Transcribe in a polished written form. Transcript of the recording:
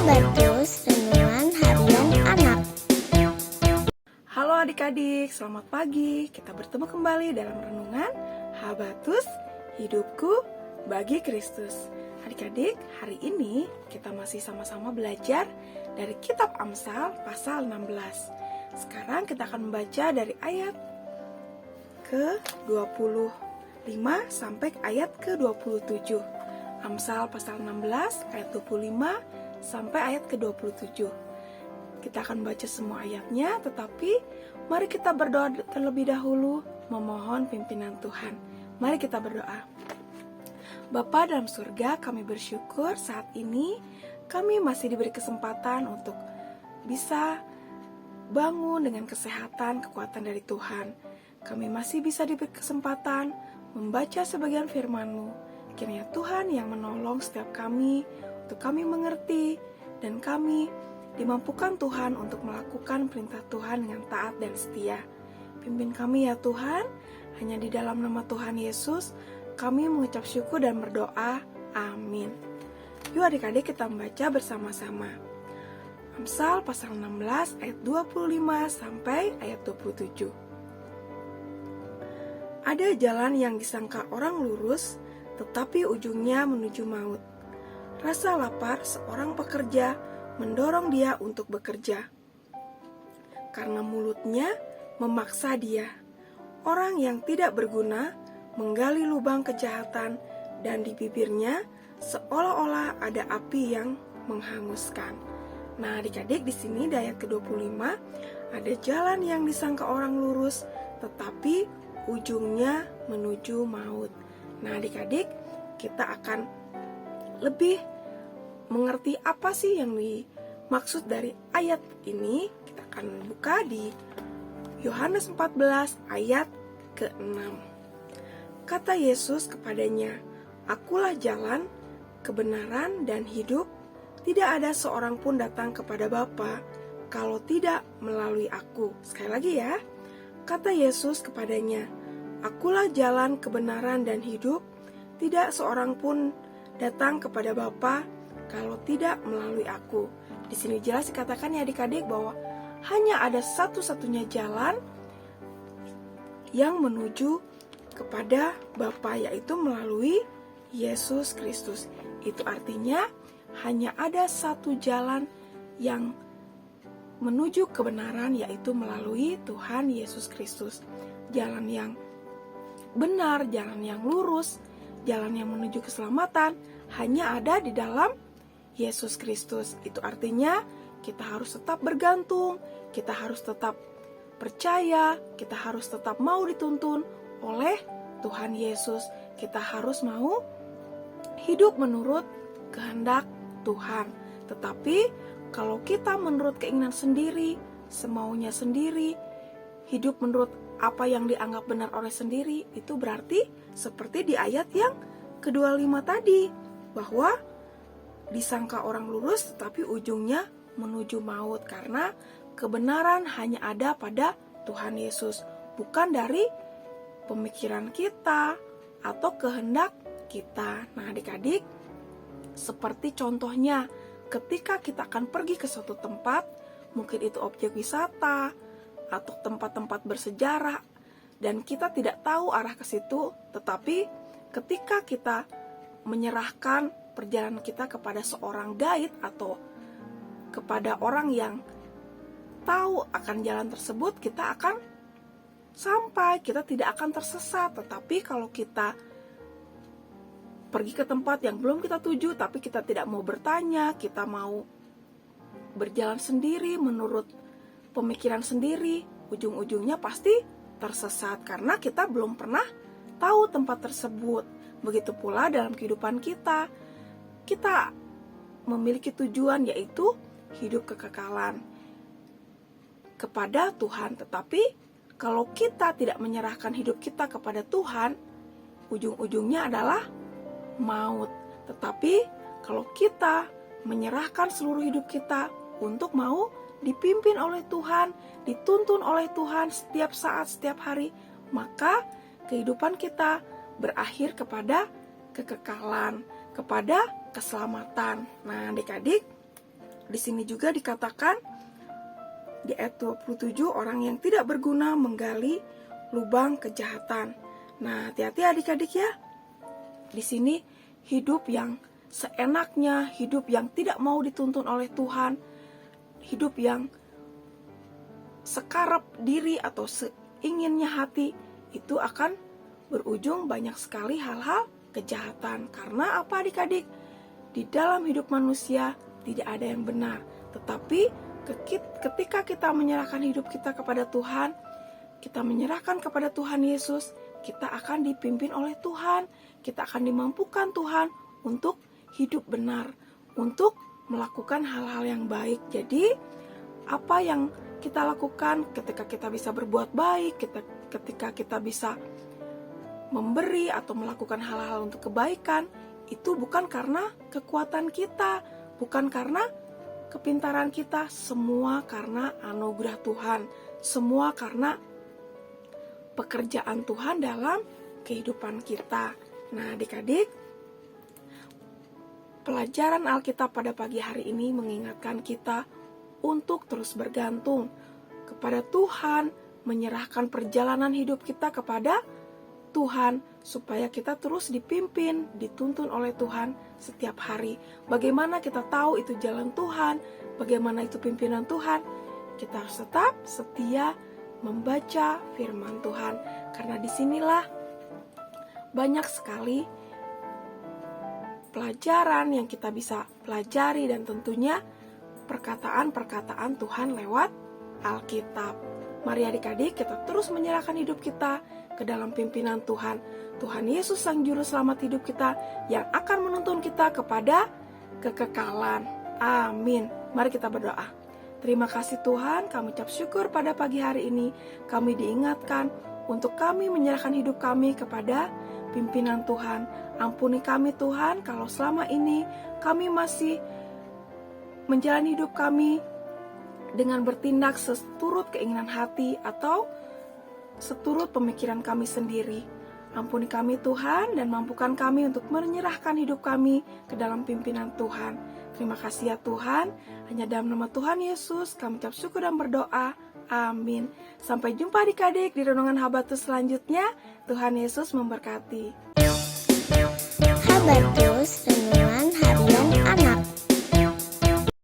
Habatus Renungan Harian Anak. Halo adik-adik, selamat pagi. Kita bertemu kembali dalam renungan Habatus Hidupku bagi Kristus. Adik-adik, hari ini kita masih sama-sama belajar dari kitab Amsal pasal 16. Sekarang kita akan membaca dari ayat ke-25 sampai ayat ke-27. Amsal pasal 16 ayat 25 sampai ayat ke-27. Kita akan baca semua ayatnya, tetapi mari kita berdoa terlebih dahulu memohon pimpinan Tuhan. Mari kita berdoa. Bapa dalam surga, kami bersyukur saat ini kami masih diberi kesempatan untuk bisa bangun dengan kesehatan, kekuatan dari Tuhan. Kami masih bisa diberi kesempatan membaca sebagian firman-Mu. Kiranya Tuhan yang menolong setiap kami untuk kami mengerti dan kami dimampukan Tuhan untuk melakukan perintah Tuhan dengan taat dan setia. Pimpin kami ya Tuhan, hanya di dalam nama Tuhan Yesus kami mengucap syukur dan berdoa. Amin. Yuk adik-adik kita membaca bersama-sama. Amsal pasal 16 ayat 25 sampai ayat 27. Ada jalan yang disangka orang lurus, tetapi ujungnya menuju maut. Rasa lapar seorang pekerja mendorong dia untuk bekerja, karena mulutnya memaksa dia. Orang yang tidak berguna menggali lubang kejahatan, dan di bibirnya seolah-olah ada api yang menghanguskan. Nah, adik-adik, di sini di ayat ke-25 ada jalan yang disangka orang lurus, tetapi ujungnya menuju maut. Nah, adik-adik, kita akan lebih mengerti apa sih yang dimaksud dari ayat ini. Kita akan buka di Yohanes 14 ayat ke-6. Kata Yesus kepadanya, "Akulah jalan, kebenaran, dan hidup. Tidak ada seorang pun datang kepada Bapa kalau tidak melalui aku." Sekali lagi ya. Kata Yesus kepadanya, "Akulah jalan, kebenaran, dan hidup. Tidak seorang pun datang kepada Bapa kalau tidak melalui aku." Di sini jelas dikatakan ya adik-adik bahwa hanya ada satu-satunya jalan yang menuju kepada Bapa, yaitu melalui Yesus Kristus. Itu artinya hanya ada satu jalan yang menuju kebenaran, yaitu melalui Tuhan Yesus Kristus. Jalan yang benar, jalan yang lurus, jalan yang menuju keselamatan hanya ada di dalam Yesus Kristus. Itu artinya kita harus tetap bergantung, kita harus tetap percaya, kita harus tetap mau dituntun oleh Tuhan Yesus. Kita harus mau hidup menurut kehendak Tuhan. Tetapi kalau kita menurut keinginan sendiri, semaunya sendiri, hidup menurut apa yang dianggap benar oleh sendiri, itu berarti seperti di ayat yang ke-25 tadi, bahwa disangka orang lurus tetapi ujungnya menuju maut, karena kebenaran hanya ada pada Tuhan Yesus, bukan dari pemikiran kita atau kehendak kita. Nah, adik-adik, seperti contohnya ketika kita akan pergi ke suatu tempat, mungkin itu objek wisata atau tempat-tempat bersejarah, dan kita tidak tahu arah ke situ, tetapi ketika kita menyerahkan perjalanan kita kepada seorang guide atau kepada orang yang tahu akan jalan tersebut, kita akan sampai, kita tidak akan tersesat. Tetapi kalau kita pergi ke tempat yang belum kita tuju, tapi kita tidak mau bertanya, kita mau berjalan sendiri menurut pemikiran sendiri, ujung-ujungnya pasti tersesat karena kita belum pernah tahu tempat tersebut. Begitu pula dalam kehidupan kita, kita memiliki tujuan, yaitu hidup kekekalan kepada Tuhan. Tetapi kalau kita tidak menyerahkan hidup kita kepada Tuhan, ujung-ujungnya adalah maut. Tetapi kalau kita menyerahkan seluruh hidup kita untuk mau dipimpin oleh Tuhan, dituntun oleh Tuhan setiap saat, setiap hari, maka kehidupan kita berakhir kepada kekekalan, kepada keselamatan. Nah, adik-adik, Di sini juga dikatakan di ayat 27, orang yang tidak berguna menggali lubang kejahatan. Nah, hati-hati adik-adik ya. Di sini hidup yang seenaknya, hidup yang tidak mau dituntun oleh Tuhan, hidup yang sekarap diri atau seinginnya hati, itu akan berujung banyak sekali hal-hal kejahatan. Karena apa adik-adik? Di dalam hidup manusia tidak ada yang benar. Tetapi ketika kita menyerahkan hidup kita kepada Tuhan, kita menyerahkan kepada Tuhan Yesus, kita akan dipimpin oleh Tuhan, kita akan dimampukan Tuhan untuk hidup benar, untuk melakukan hal-hal yang baik. Jadi, apa yang kita lakukan ketika kita bisa berbuat baik, ketika kita bisa memberi atau melakukan hal-hal untuk kebaikan, itu bukan karena kekuatan kita, bukan karena kepintaran kita, semua karena anugerah Tuhan, semua karena pekerjaan Tuhan dalam kehidupan kita. Nah, adik-adik, pelajaran Alkitab pada pagi hari ini mengingatkan kita untuk terus bergantung kepada Tuhan, menyerahkan perjalanan hidup kita kepada Tuhan, supaya kita terus dipimpin, dituntun oleh Tuhan setiap hari. Bagaimana kita tahu itu jalan Tuhan, bagaimana itu pimpinan Tuhan? Kita harus tetap setia membaca firman Tuhan, karena disinilah banyak sekali pelajaran yang kita bisa pelajari, dan tentunya perkataan-perkataan Tuhan lewat Alkitab. Mari adik-adik, kita terus menyerahkan hidup kita ke dalam pimpinan Tuhan. Tuhan Yesus Sang Juru Selamat hidup kita yang akan menuntun kita kepada kekekalan. Amin. Mari kita berdoa. Terima kasih Tuhan, kami ucap syukur pada pagi hari ini. Kami diingatkan untuk kami menyerahkan hidup kami kepada pimpinan Tuhan. Ampuni kami Tuhan, kalau selama ini kami masih menjalani hidup kami dengan bertindak seturut keinginan hati atau seturut pemikiran kami sendiri. Ampuni kami Tuhan, dan mampukan kami untuk menyerahkan hidup kami ke dalam pimpinan Tuhan. Terima kasih ya Tuhan, hanya dalam nama Tuhan Yesus kami ucap syukur dan berdoa. Amin. Sampai jumpa adik-adik di Renungan Habatus selanjutnya. Tuhan Yesus memberkati. Habatus Renungan